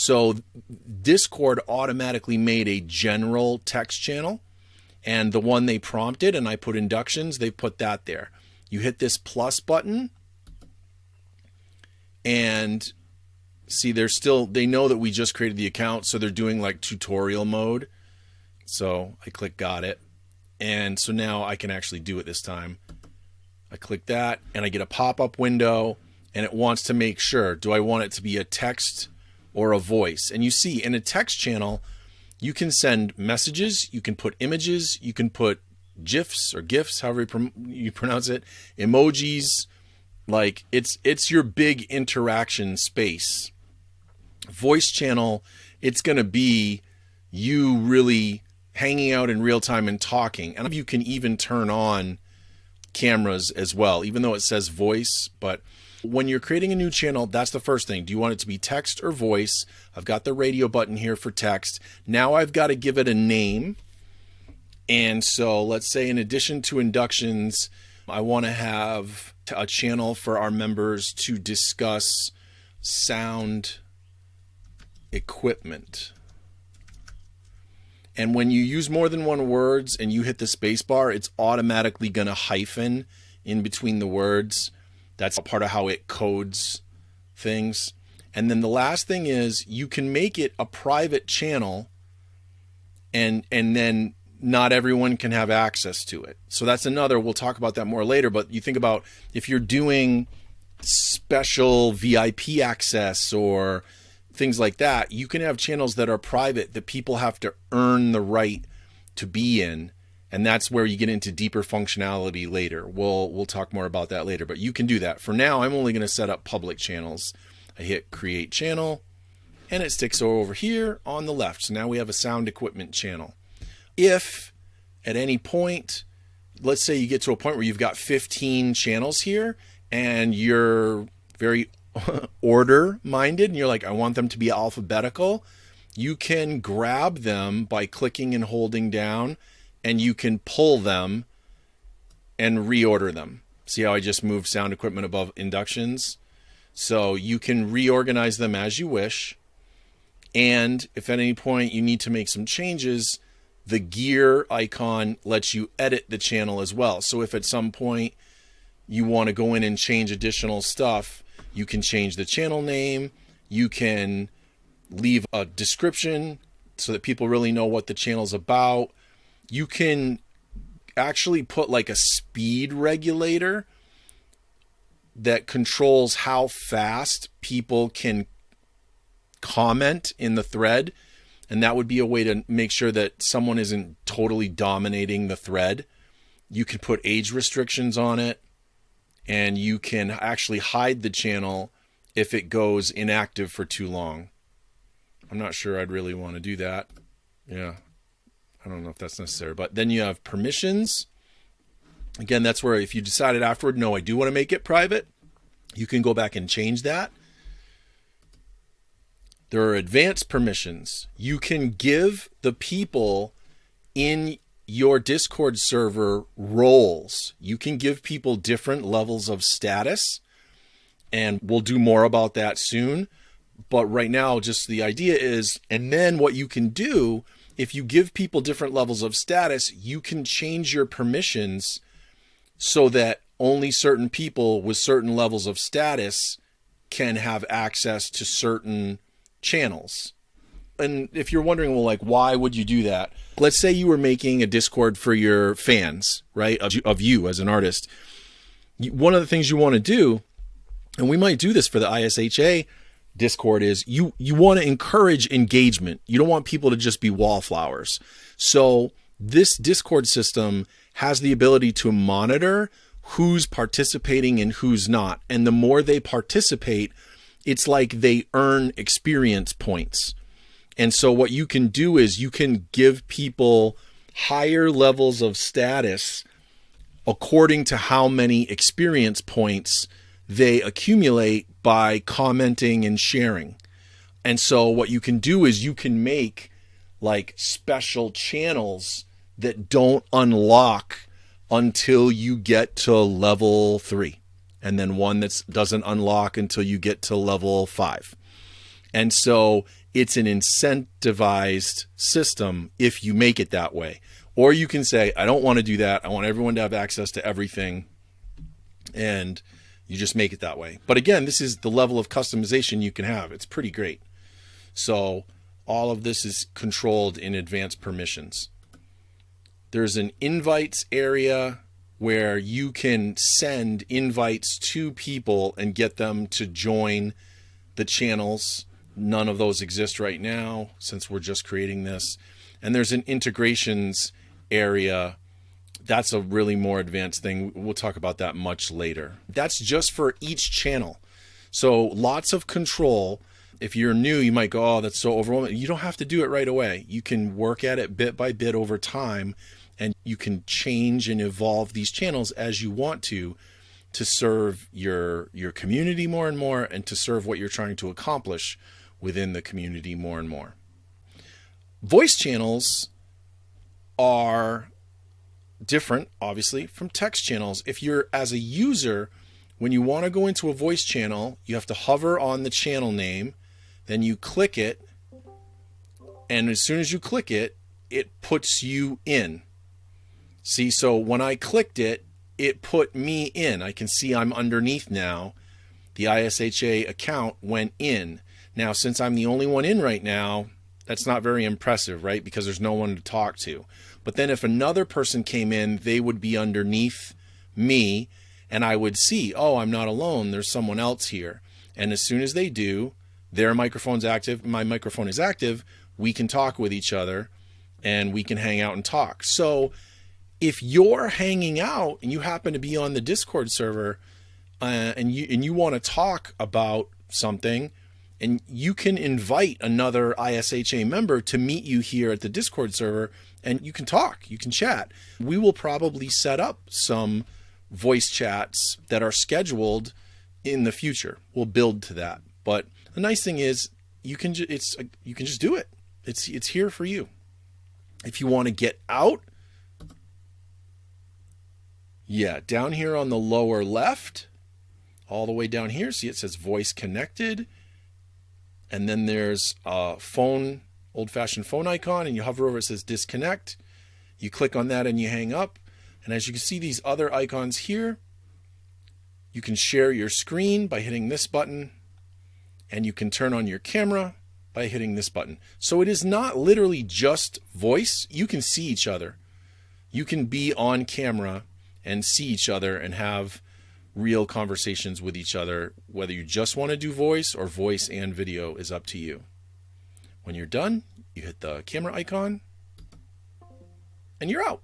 So Discord automatically made a general text channel, and the one they prompted, and I put inductions, they put that there. You hit this plus button, and see, they know that we just created the account, so they're doing like tutorial mode. So I click got it. And so now I can actually do it this time. I click that and I get a pop-up window, and it wants to make sure, do I want it to be a text or a voice? And you see in a text channel, you can send messages, you can put images, you can put GIFs or GIFs, however you pronounce it, emojis. Like it's your big interaction space. Voice channel, it's going to be you really hanging out in real time and talking. And you can even turn on cameras as well, even though it says voice. But when you're creating a new channel, that's the first thing. Do you want it to be text or voice? I've got the radio button here for text. Now I've got to give it a name. And so let's say in addition to inductions, I want to have a channel for our members to discuss sound equipment. And when you use more than one words and you hit the space bar, it's automatically going to hyphen in between the words. That's part of how it codes things. And then the last thing is you can make it a private channel, and then not everyone can have access to it. So that's another, we'll talk about that more later, but you think about if you're doing special VIP access or things like that, you can have channels that are private that people have to earn the right to be in. And that's where you get into deeper functionality later. We'll talk more about that later, but you can do that. For now, I'm only going to set up public channels. I hit create channel and it sticks over here on the left. So now we have a sound equipment channel. If at any point, let's say you get to a point where you've got 15 channels here and you're very order minded and you're like, I want them to be alphabetical, you can grab them by clicking and holding down, and you can pull them and reorder them. See how I just moved sound equipment above inductions? So you can reorganize them as you wish. And if at any point you need to make some changes, the gear icon lets you edit the channel as well. So if at some point you want to go in and change additional stuff, you can change the channel name. You can leave a description so that people really know what the channel's about. You can actually put like a speed regulator that controls how fast people can comment in the thread. And that would be a way to make sure that someone isn't totally dominating the thread. You can put age restrictions on it, and you can actually hide the channel if it goes inactive for too long. I'm not sure I'd really want to do that. Yeah, I don't know if that's necessary. But then you have permissions. Again, that's where if you decided afterward, no, I do want to make it private, you can go back and change that. There are advanced permissions. You can give the people in your Discord server roles. You can give people different levels of status, and we'll do more about that soon. But right now, just the idea is, and then what you can do, if you give people different levels of status, you can change your permissions so that only certain people with certain levels of status can have access to certain channels. And if you're wondering, well, like, why would you do that? Let's say you were making a Discord for your fans, right? Of you as an artist. One of the things you want to do, and we might do this for the ISHA Discord, is you want to encourage engagement. You don't want people to just be wallflowers. So this Discord system has the ability to monitor who's participating and who's not. And the more they participate, it's like they earn experience points. And so what you can do is you can give people higher levels of status according to how many experience points they accumulate by commenting and sharing. And so what you can do is you can make like special channels that don't unlock until you get to level 3. And then one that doesn't unlock until you get to level 5. And so it's an incentivized system if you make it that way. Or you can say, I don't want to do that. I want everyone to have access to everything. And you just make it that way. But again, this is the level of customization you can have. It's pretty great. So all of this is controlled in advanced permissions. There's an invites area where you can send invites to people and get them to join the channels. None of those exist right now since we're just creating this. And there's an integrations area. That's a really more advanced thing. We'll talk about that much later. That's just for each channel. So lots of control. If you're new, you might go, oh, that's so overwhelming. You don't have to do it right away. You can work at it bit by bit over time, and you can change and evolve these channels as you want to serve your community more and more, and to serve what you're trying to accomplish within the community more and more. Voice channels are different, obviously, from text channels. If you're, as a user, when you want to go into a voice channel, you have to hover on the channel name, then you click it, and as soon as you click it, it puts you in. See, so when I clicked it, it put me in. I can see I'm underneath now. The ISHA account went in. Now, since I'm the only one in right now, that's not very impressive, right? Because there's no one to talk to. But then if another person came in, they would be underneath me, and I would see, oh, I'm not alone. There's someone else here. And as soon as they do, their microphone's active, my microphone is active, we can talk with each other, and we can hang out and talk. So if you're hanging out and you happen to be on the Discord server and you want to talk about something, and you can invite another ISHA member to meet you here at the Discord server, and you can talk, you can chat. We will probably set up some voice chats that are scheduled in the future. We'll build to that. But the nice thing is you can just do it. It's here for you. If you want to get out, yeah, down here on the lower left, all the way down here, see it says voice connected. And then there's a phone, old-fashioned phone icon, and you hover over, it says disconnect. You click on that and you hang up. And as you can see these other icons here, you can share your screen by hitting this button, and you can turn on your camera by hitting this button. So it is not literally just voice. You can see each other. You can be on camera and see each other and have real conversations with each other. Whether you just want to do voice or voice and video is up to you. When you're done, you hit the camera icon and you're out.